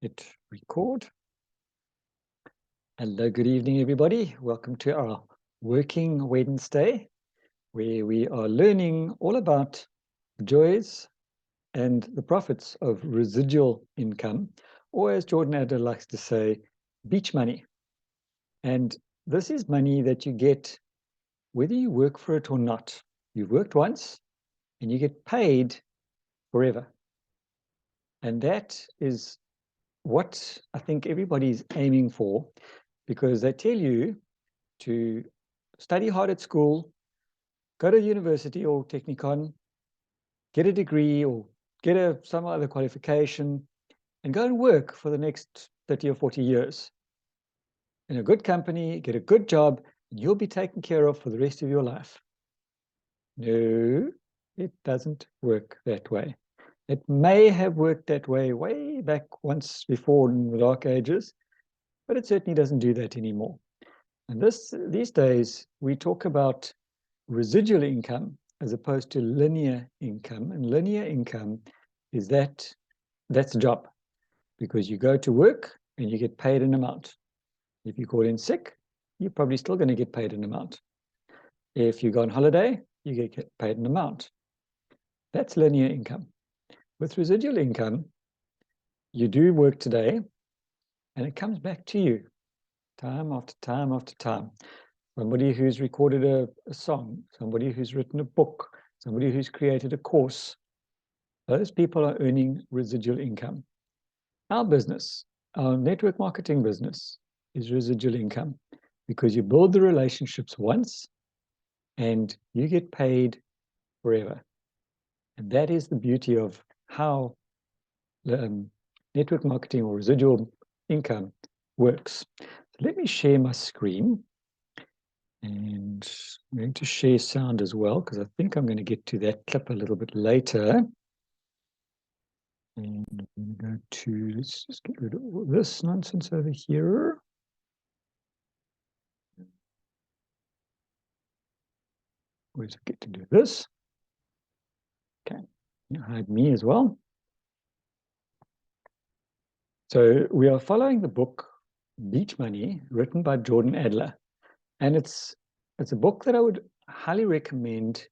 Hit record. Hello, good evening, everybody. Welcome to our Working Wednesday, where we are learning all about the joys and the profits of residual income, or as Jordan Adler likes to say, beach money. And this is money that you get whether you work for it or not. You've worked once and you get paid forever. And that is what I think everybody's aiming for, because they tell you to study hard at school, go to university or technicon, get a degree or get some other qualification, and go and work for the next 30 or 40 years in a good company, get a good job, and you'll be taken care of for the rest of your life. No, it doesn't work that way. It may have worked that way back once before in the Dark Ages, but it certainly doesn't do that anymore. And these days, we talk about residual income as opposed to linear income. And linear income is that's the job, because you go to work and you get paid an amount. If you call in sick, you're probably still going to get paid an amount. If you go on holiday, you get paid an amount. That's linear income. With residual income, you do work today, and it comes back to you time after time after time. Somebody who's recorded a song, somebody who's written a book, somebody who's created a course, those people are earning residual income. Our business, our network marketing business, is residual income, because you build the relationships once and you get paid forever. And that is the beauty of how network marketing or residual income works. So let me share my screen. And I'm going to share sound as well, because I think I'm going to get to that clip a little bit later. And I'm going to go to, let's just get rid of all this nonsense over here. Always forget to do this. Okay, hide me as well. So we are following the book Beach Money, written by Jordan Adler. And it's a book that I would highly recommend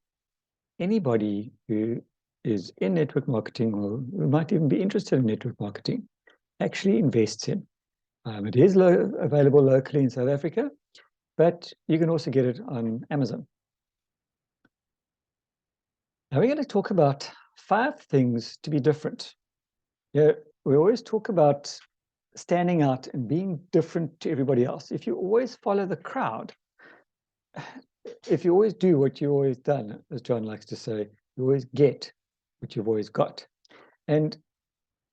anybody who is in network marketing, or who might even be interested in network marketing, actually invests in. It is available locally in South Africa, but you can also get it on Amazon. Now we're going to talk about 5 things to be different. Yeah, we always talk about standing out and being different to everybody else. If you always follow the crowd, if you always do what you've always done, as John likes to say, you always get what you've always got. And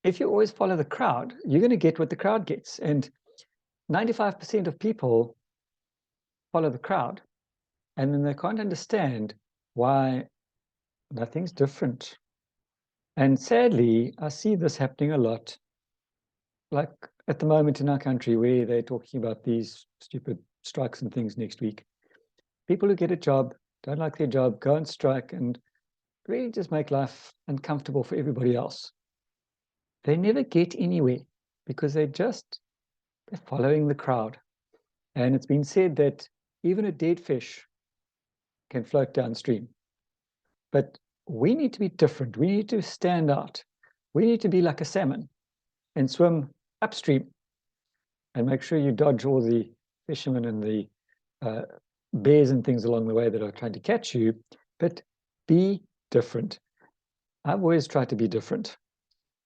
if you always follow the crowd, you're going to get what the crowd gets. And 95% of people follow the crowd, and then they can't understand why nothing's different. And sadly, I see this happening a lot, like at the moment in our country, where they're talking about these stupid strikes and things next week. People who get a job, don't like their job, go and strike and really just make life uncomfortable for everybody else. They never get anywhere, because they're following the crowd. And it's been said that even a dead fish can float downstream. But we need to be different. We need to stand out. We need to be like a salmon and swim upstream, and make sure you dodge all the fishermen and the bears and things along the way that are trying to catch you, but be different. I've always tried to be different,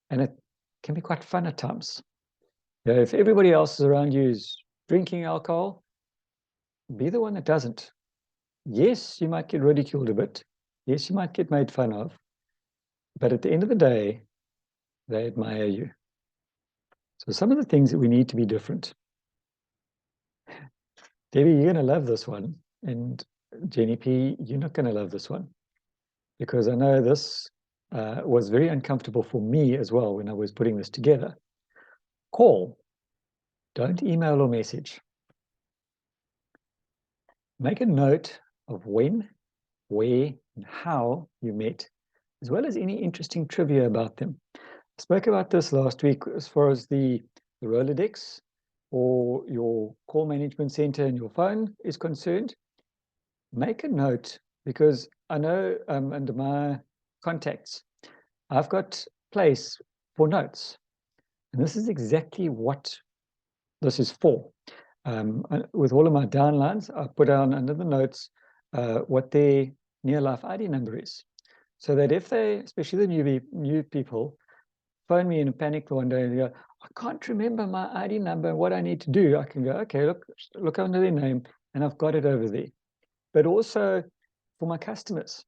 and it can be quite fun at times. You know, if everybody else around you is drinking alcohol, be the one that doesn't. Yes, you might get ridiculed a bit. Yes, you might get made fun of. But at the end of the day, they admire you. So some of the things that we need to be different. Debbie, you're going to love this one. And Jenny P, you're not going to love this one. Because I know this was very uncomfortable for me as well when I was putting this together. Call. Don't email or message. Make a note of when, where, and how you met, as well as any interesting trivia about them. spoke about this last week as far as the Rolodex or your call management center in your phone is concerned. Make a note, because I know under my contacts, I've got place for notes. And this is exactly what this is for. With all of my downlines, I put down under the notes what their near life ID number is. So that if they, especially the new people, phone me in a panic one day and go, I can't remember my ID number and what I need to do, I can go, okay, look under their name and I've got it over there. But also for my customers,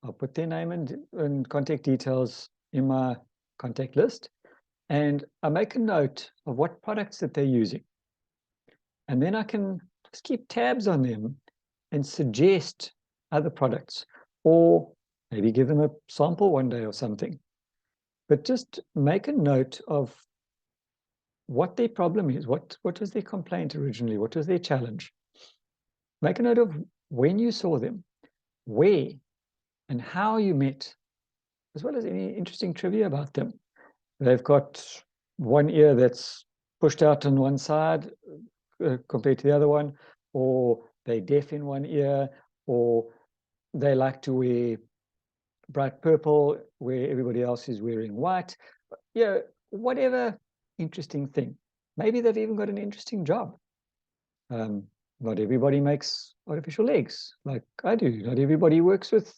I'll put their name and contact details in my contact list, and I make a note of what products that they're using. And then I can just keep tabs on them and suggest other products, or maybe give them a sample one day or something. But just make a note of what their problem is. What was their complaint originally? What was their challenge? Make a note of when you saw them, where, and how you met, as well as any interesting trivia about them. They've got one ear that's pushed out on one side compared to the other one, or they're deaf in one ear, or they like to wear bright purple where everybody else is wearing white. Yeah, whatever interesting thing. Maybe they've even got an interesting job. Not everybody makes artificial legs like I do. Not everybody works with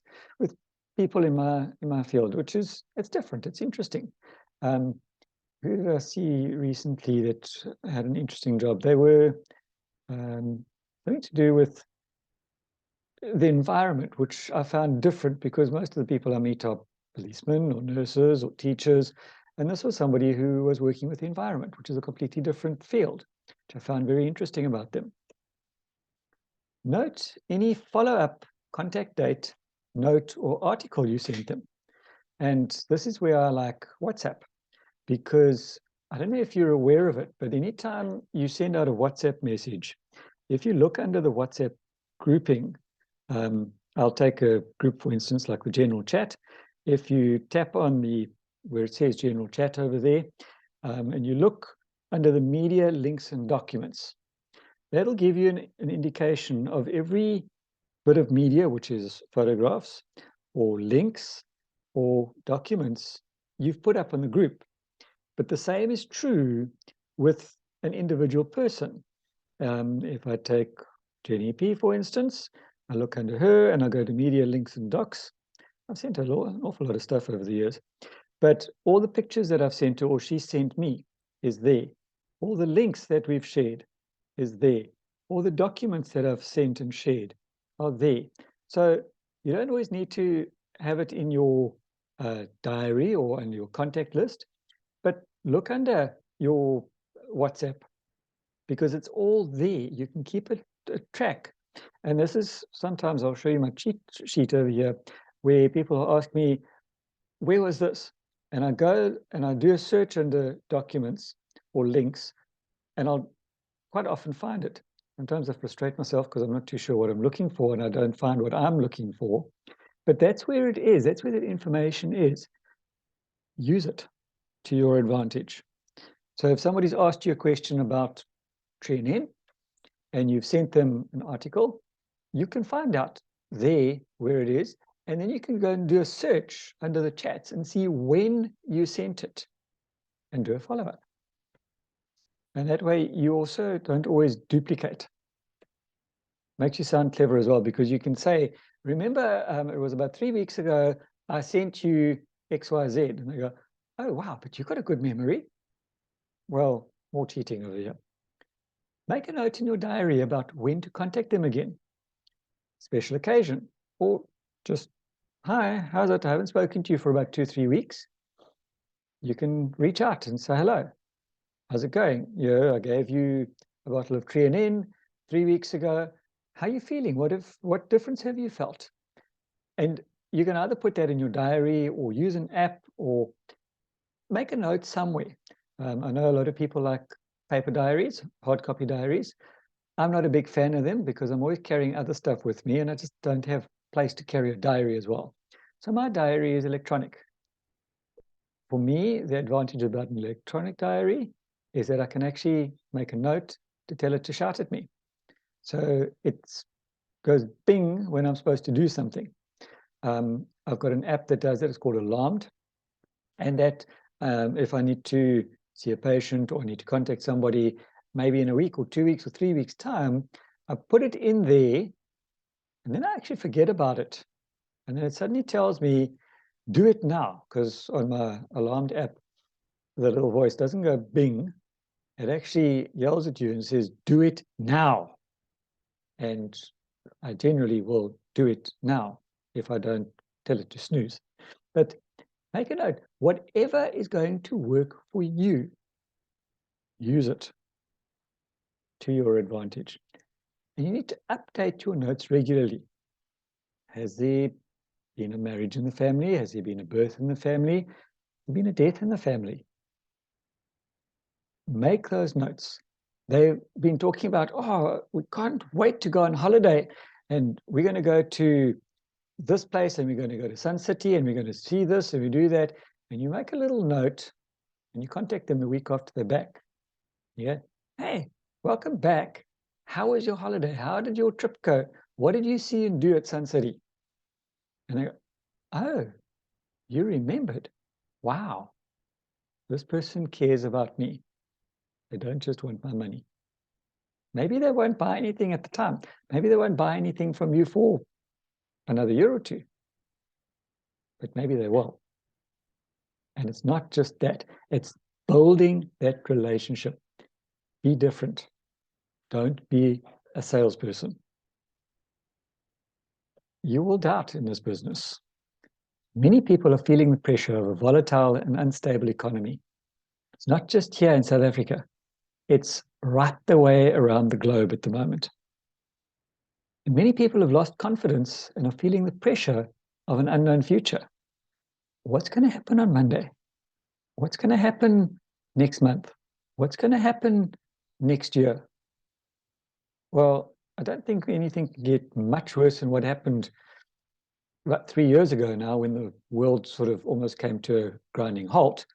people in my field, which is, it's different. It's interesting. Who did I see recently that had an interesting job? They were something to do with the environment, which I found different because most of the people I meet are policemen or nurses or teachers. And this was somebody who was working with the environment, which is a completely different field, which I found very interesting about them. Note any follow-up contact date, note or article you sent them. And this is where I like WhatsApp, because I don't know if you're aware of it, but anytime you send out a WhatsApp message, if you look under the WhatsApp grouping, I'll take a group, for instance, like the general chat. If you tap on where it says general chat over there, and you look under the media, links, and documents, that'll give you an indication of every bit of media, which is photographs or links or documents you've put up on the group. But the same is true with an individual person. If I take Jenny P, for instance, I look under her and I go to media, links, and docs. I've sent her an awful lot of stuff over the years. But all the pictures that I've sent her or she sent me is there. All the links that we've shared is there. All the documents that I've sent and shared are there. So you don't always need to have it in your diary or in your contact list, but look under your WhatsApp, because it's all there. You can keep it a track. And this is, sometimes I'll show you my cheat sheet over here, where people ask me, where was this? And I go and I do a search under documents or links, and I'll quite often find it. Sometimes I frustrate myself because I'm not too sure what I'm looking for and I don't find what I'm looking for. But that's where it is. That's where the information is. Use it to your advantage. So if somebody's asked you a question about training and you've sent them an article, you can find out there where it is, and then you can go and do a search under the chats and see when you sent it and do a follow-up. And that way you also don't always duplicate. Makes you sound clever as well, because you can say, remember, it was about 3 weeks ago, I sent you XYZ. And they go, oh, wow, but you've got a good memory. Well, more cheating over here. Make a note in your diary about when to contact them again. Special occasion, or just, hi, how's it? I haven't spoken to you for about 2-3 weeks. You can reach out and say, hello, how's it going? Yeah, I gave you a bottle of Trianin 3 weeks ago. How are you feeling? What difference have you felt? And you can either put that in your diary or use an app or make a note somewhere. I know a lot of people like paper diaries, hard copy diaries. I'm not a big fan of them because I'm always carrying other stuff with me and I just don't have place to carry a diary as well. So my diary is electronic. For me, the advantage about an electronic diary is that I can actually make a note to tell it to shout at me. So it goes bing when I'm supposed to do something. I've got an app that does that. It's called Alarmed. And that if I need to see a patient or need to contact somebody, maybe in a week or 2 weeks or 3 weeks' time, I put it in there, and then I actually forget about it. And then it suddenly tells me, do it now, because on my Alarmed app, the little voice doesn't go bing. It actually yells at you and says, do it now. And I generally will do it now if I don't tell it to snooze. But make a note, whatever is going to work for you, use it to your advantage. And you need to update your notes regularly. Has there been a marriage in the family? Has there been a birth in the family? Has there been a death in the family? Make those notes. They've been talking about, oh, we can't wait to go on holiday, and we're going to go to this place, and we're going to go to Sun City, and we're going to see this, and we do that. And you make a little note, and you contact them the week after they're back. Yeah, hey, welcome back. How was your holiday? How did your trip go? What did you see and do at Sun City? And they go, oh, you remembered. Wow, this person cares about me. They don't just want my money. Maybe they won't buy anything at the time. Maybe they won't buy anything from you for another year or two. But maybe they will. And it's not just that. It's building that relationship. Be different. Don't be a salesperson. You will doubt in this business. Many people are feeling the pressure of a volatile and unstable economy. It's not just here in South Africa. It's right the way around the globe at the moment. And many people have lost confidence and are feeling the pressure of an unknown future. What's going to happen on Monday? What's going to happen next month? What's going to happen next year? Well, I don't think anything can get much worse than what happened about 3 years ago now, when the world sort of almost came to a grinding halt.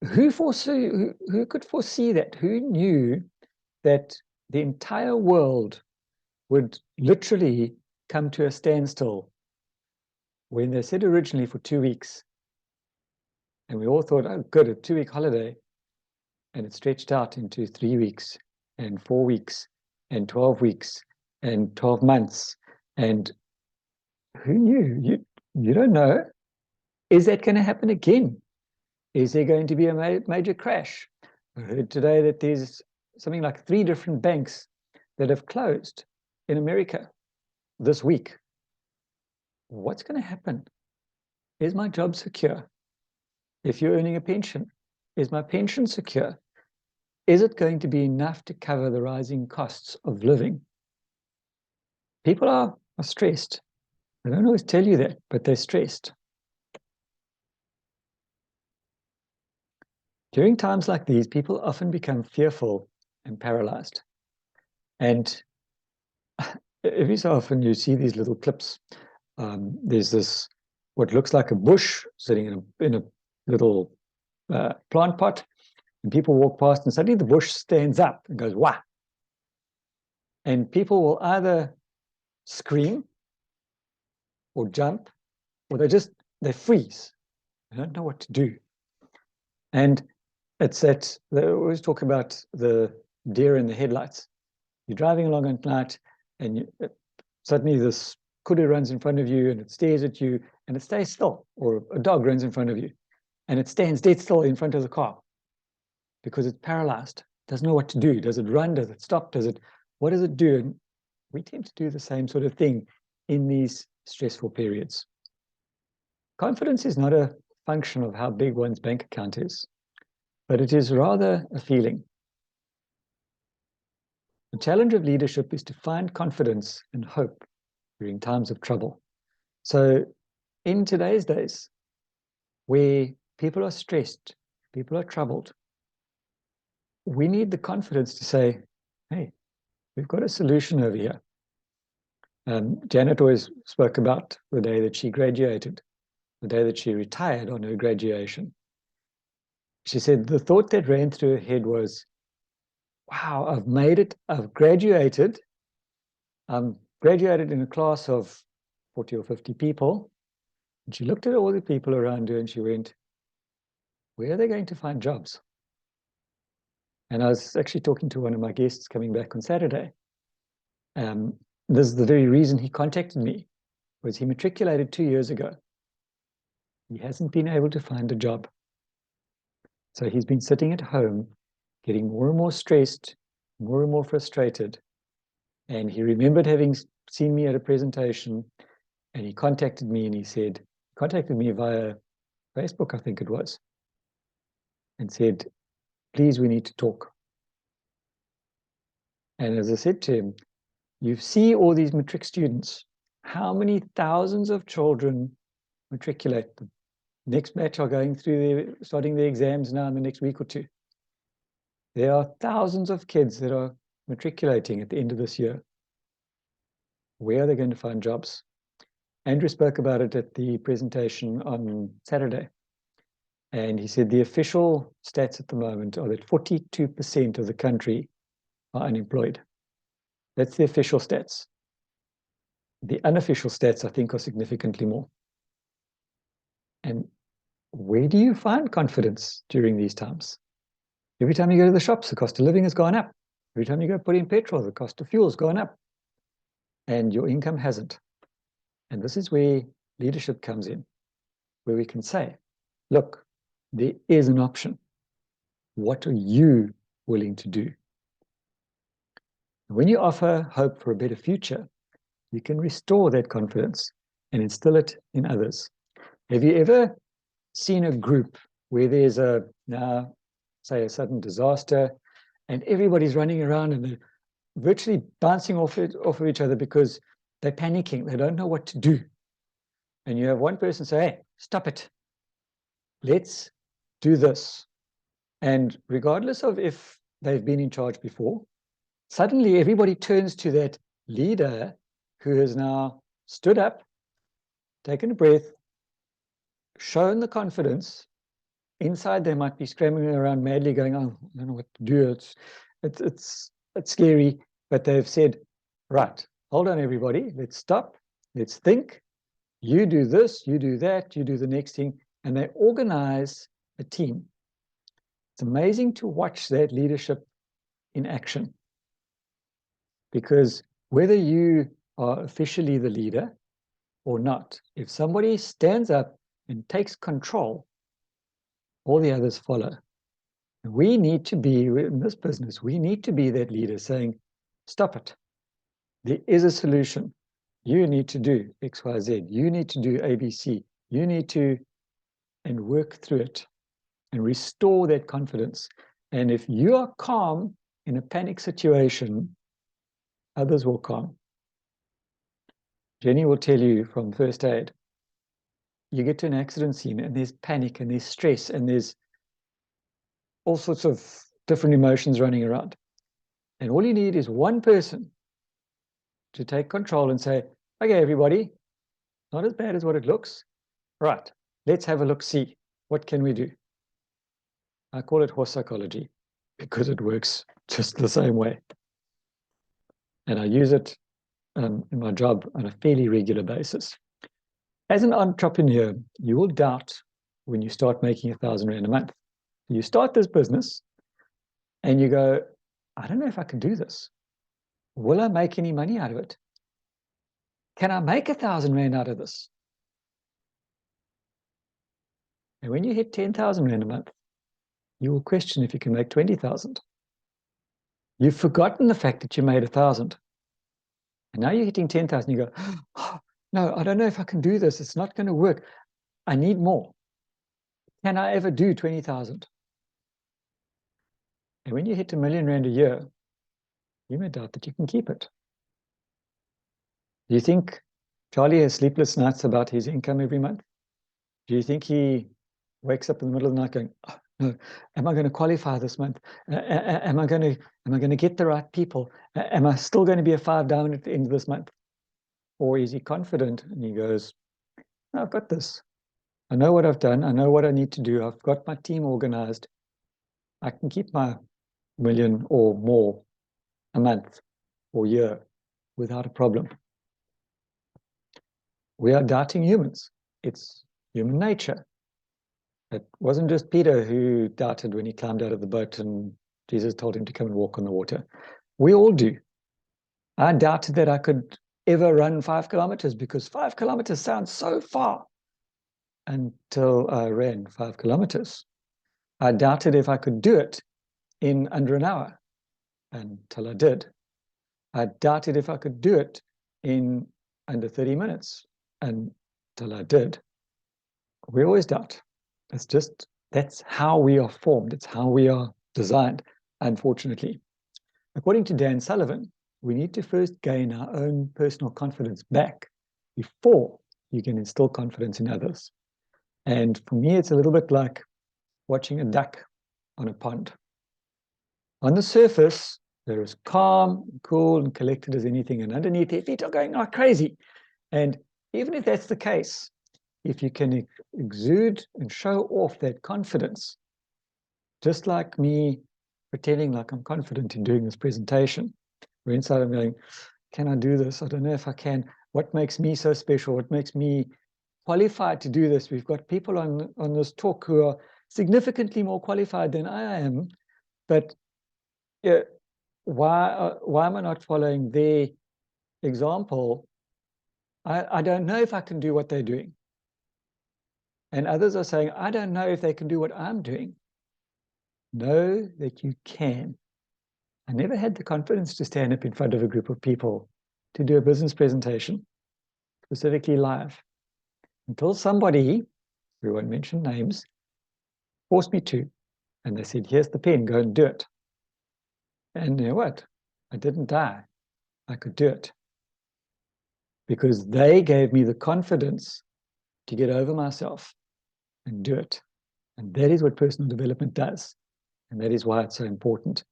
Who could foresee that? Who knew that the entire world would literally come to a standstill when they said originally for 2 weeks? And we all thought, oh, good, a 2-week holiday. And it stretched out into 3 weeks and 4 weeks and 12 weeks and 12 months. And who knew? You don't know. Is that going to happen again? Is there going to be a major crash? I heard today that there's something like 3 different banks that have closed in America this week. What's going to happen? Is my job secure? If you're earning a pension, is my pension secure? Is it going to be enough to cover the rising costs of living? People are stressed. They don't always tell you that, but they're stressed. During times like these, people often become fearful and paralyzed. And every so often you see these little clips. There's this, what looks like a bush sitting in a little plant pot, and people walk past and suddenly the bush stands up and goes, wah. And people will either scream or jump, or they freeze. They don't know what to do. And it's that, they always talk about the deer in the headlights. You're driving along at night, and suddenly this kudu runs in front of you, and it stares at you, and it stays still. Or a dog runs in front of you, and it stands dead still in front of the car because it's paralyzed. Doesn't know what to do. Does it run? Does it stop? What does it do? And we tend to do the same sort of thing in these stressful periods. Confidence is not a function of how big one's bank account is, but it is rather a feeling. The challenge of leadership is to find confidence and hope during times of trouble. So in today's days, where people are stressed, people are troubled, we need the confidence to say, hey, we've got a solution over here. Janet always spoke about the day that she graduated, the day that she retired on her graduation. She said the thought that ran through her head was, wow, I've made it. I've graduated. I'm graduated in a class of 40 or 50 people. And she looked at all the people around her and she went, where are they going to find jobs? And I was actually talking to one of my guests coming back on Saturday. This is the very reason he contacted me, was he matriculated 2 years ago. He hasn't been able to find a job. So he's been sitting at home, getting more and more stressed, more and more frustrated. And he remembered having seen me at a presentation, and he contacted me and he said, contacted me via Facebook, I think it was, and said, please, we need to talk. And as I said to him, you see all these matric students, how many thousands of children matriculate? The next batch are going through, starting their exams now in the next week or two. There are thousands of kids that are matriculating at the end of this year. Where are they going to find jobs? Andrew spoke about it at the presentation on Saturday. And he said the official stats at the moment are that 42% of the country are unemployed. That's the official stats. The unofficial stats, I think, are significantly more. And where do you find confidence during these times? Every time you go to the shops, the cost of living has gone up. Every time you go put in petrol, the cost of fuel has gone up. And your income hasn't. And this is where leadership comes in, where we can say, look, there is an option. What are you willing to do? When you offer hope for a better future, you can restore that confidence and instill it in others. Have you ever seen a group where there's now, say, a sudden disaster, and everybody's running around and they're virtually bouncing off of each other because they're panicking, they don't know what to do. And you have one person say, hey, stop it. Let's do this. And regardless of if they've been in charge before, suddenly everybody turns to that leader who has now stood up, taken a breath, shown the confidence. Inside, they might be scrambling around madly going, oh, I don't know what to do. It's scary. But they've said, right, hold on, everybody. Let's stop. Let's think. You do this, you do that, you do the next thing. And they organize a team. It's amazing to watch that leadership in action. Because whether you are officially the leader or not, if somebody stands up and takes control, all the others follow. And we need to be, in this business, we need to be that leader saying, stop it. There is a solution. You need to do X, Y, Z. You need to do ABC. You need to, and work through it and restore that confidence. And if you are calm in a panic situation, others will calm. Jenny will tell you from first aid, you get to an accident scene and there's panic and there's stress and there's all sorts of different emotions running around. And all you need is one person to take control and say, okay, everybody, not as bad as what it looks. Right, let's have a look, see, what can we do? I call it horse psychology because it works just the same way. And I use it in my job on a fairly regular basis. As an entrepreneur, you will doubt when you start making R1,000 a month. You start this business and you go, I don't know if I can do this. Will I make any money out of it? Can I make R1,000 out of this? And when you hit 10,000 Rand a month, you will question if you can make 20,000. You've forgotten the fact that you made 1,000. And now you're hitting 10,000. You go, oh, no, I don't know if I can do this. It's not going to work. I need more. Can I ever do 20,000? And when you hit R1,000,000 a year, you may doubt that you can keep it. Do you think Charlie has sleepless nights about his income every month? Do you think he wakes up in the middle of the night going, oh, no, am I going to qualify this month? Am I going to get the right people? Am I still going to be a 5 down at the end of this month? Or is he confident and he goes, no, I've got this. I know what I've done. I know what I need to do. I've got my team organized. I can keep my million or more a month or year without a problem. We are doubting humans. It's human nature. It wasn't just Peter who doubted when he climbed out of the boat and Jesus told him to come and walk on the water. We all do. I doubted that I could ever run 5 kilometers because 5 kilometers sounds so far until I ran 5 kilometers. I doubted if I could do it in under an hour until I did. I doubted if I could do it in under 30 minutes until I did. We always doubt. That's how we are formed. It's how we are designed, unfortunately. According to Dan Sullivan, we need to first gain our own personal confidence back before you can instill confidence in others. And for me, it's a little bit like watching a duck on a pond. On the surface, they're as calm, cool, and collected as anything, and underneath their feet are going like crazy. And even if that's the case, if you can exude and show off that confidence, just like me pretending like I'm confident in doing this presentation, where inside I'm going, can I do this? I don't know if I can. What makes me so special? What makes me qualified to do this? We've got people on this talk who are significantly more qualified than I am, but yeah, why am I not following their example? I don't know if I can do what they're doing. And others are saying, I don't know if they can do what I'm doing. Know that you can. I never had the confidence to stand up in front of a group of people to do a business presentation, specifically live, until somebody, we won't mention names, forced me to. And they said, here's the pen, go and do it. And you know what? I didn't die. I could do it. Because they gave me the confidence to get over myself and do it. And that is what personal development does. And that is why it's so important.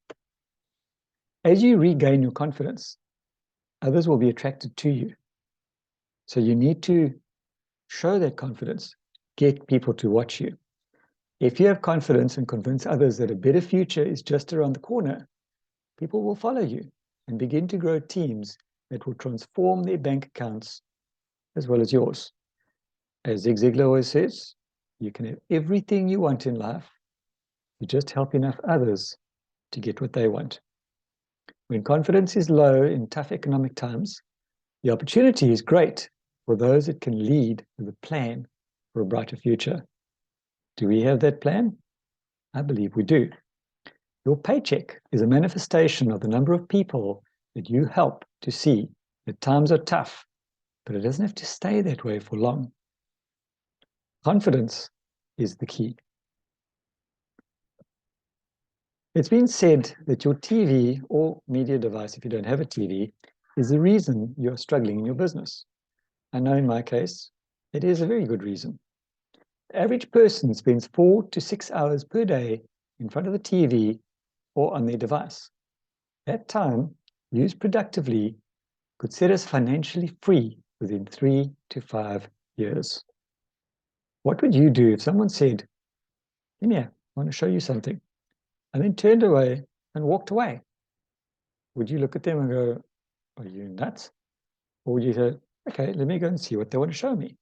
As you regain your confidence, others will be attracted to you. So you need to show that confidence, get people to watch you. If you have confidence and convince others that a better future is just around the corner, people will follow you and begin to grow teams that will transform their bank accounts as well as yours. As Zig Ziglar always says, you can have everything you want in life. You just help enough others to get what they want. When confidence is low in tough economic times, the opportunity is great for those that can lead with a plan for a brighter future. Do we have that plan? I believe we do. Your paycheck is a manifestation of the number of people that you help to see that times are tough, but it doesn't have to stay that way for long. Confidence is the key. It's been said that your TV or media device, if you don't have a TV, is the reason you're struggling in your business. I know in my case, it is a very good reason. The average person spends 4 to 6 hours per day in front of the TV or on their device. That time, used productively, could set us financially free within 3 to 5 years. What would you do if someone said, "Come here, I want to show you something," and then turned away and walked away? Would you look at them and go, "Are you nuts?" Or would you say, "Okay, let me go and see what they want to show me"?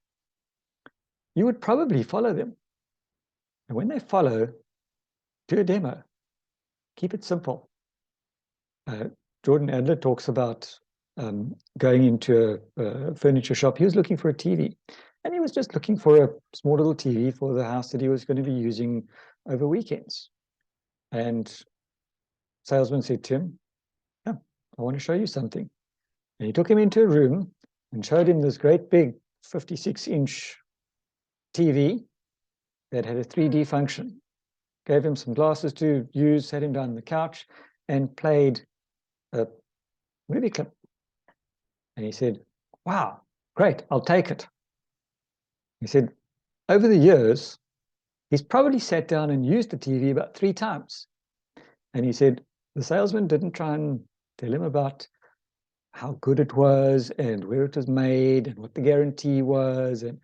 You would probably follow them. And when they follow, do a demo. Keep it simple. Jordan Adler talks about going into a furniture shop. He was looking for a TV, and he was just looking for a small little TV for the house that he was going to be using over weekends. And salesman said to him, "Yeah, I want to show you something." And he took him into a room and showed him this great big 56-inch TV that had a 3D function. Gave him some glasses to use, sat him down on the couch, and played a movie clip. And he said, "Wow, great, I'll take it." He said, over the years, he's probably sat down and used the TV about 3 times. And he said, the salesman didn't try and tell him about how good it was and where it was made and what the guarantee was. And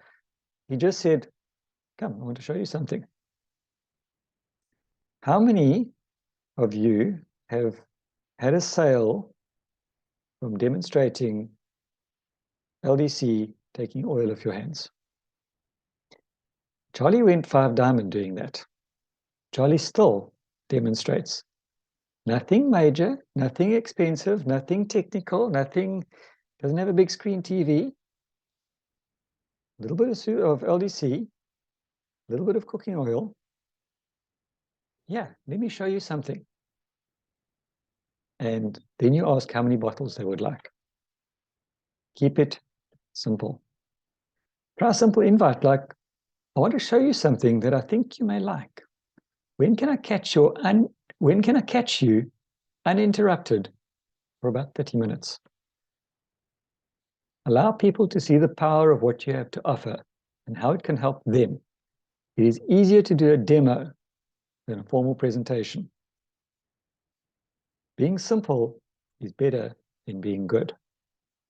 he just said, "Come, I want to show you something." How many of you have had a sale from demonstrating LDC taking oil off your hands? Charlie went 5 diamond doing that. Charlie still demonstrates. Nothing major, nothing expensive, nothing technical, nothing, doesn't have a big screen TV. A little bit of LDC, a little bit of cooking oil. Yeah, let me show you something. And then you ask how many bottles they would like. Keep it simple. Try a simple invite like, I want to show you something that I think you may like. When can I catch you uninterrupted for about 30 minutes? Allow people to see the power of what you have to offer and how it can help them. It is easier to do a demo than a formal presentation. Being simple is better than being good.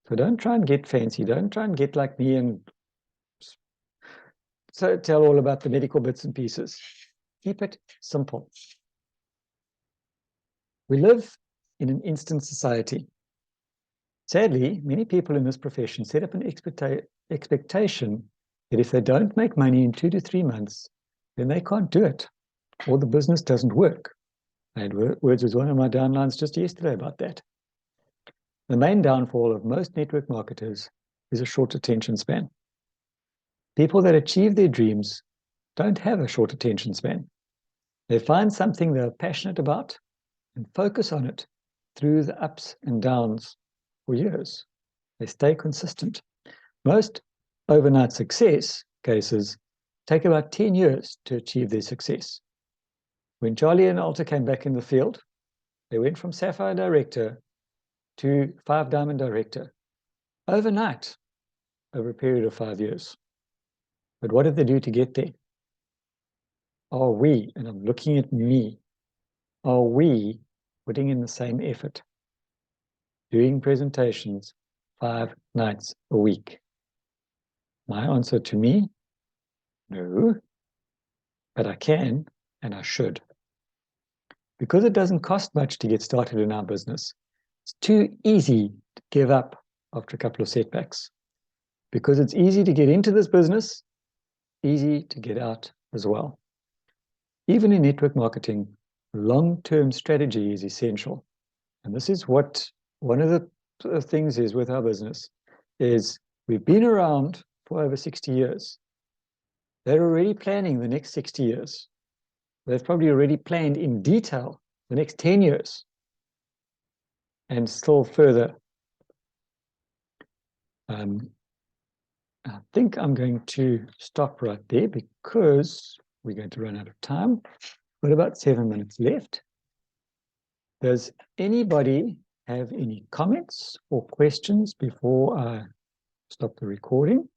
So don't try and get fancy. Don't try and get like me and so tell all about the medical bits and pieces. Keep it simple. We live in an instant society. Sadly, many people in this profession set up an expectation that if they don't make money in 2 to 3 months, then they can't do it, or the business doesn't work. I had words with one of my downlines just yesterday about that. The main downfall of most network marketers is a short attention span. People that achieve their dreams don't have a short attention span. They find something they're passionate about and focus on it through the ups and downs for years. They stay consistent. Most overnight success cases take about 10 years to achieve their success. When Charlie and Alta came back in the field, they went from Sapphire Director to 5 Diamond Director overnight over a period of 5 years. But what did they do to get there? Are we, and I'm looking at me, are we putting in the same effort? Doing presentations 5 nights a week? My answer to me, no, but I can and I should. Because it doesn't cost much to get started in our business, it's too easy to give up after a couple of setbacks. Because it's easy to get into this business, easy to get out as well. Even in network marketing, long-term strategy is essential. And this is what one of the things is with our business, is we've been around for over 60 years. They're already planning the next 60 years. They've probably already planned in detail the next 10 years and still further. I think I'm going to stop right there because we're going to run out of time. We've got about 7 minutes left. Does anybody have any comments or questions before I stop the recording?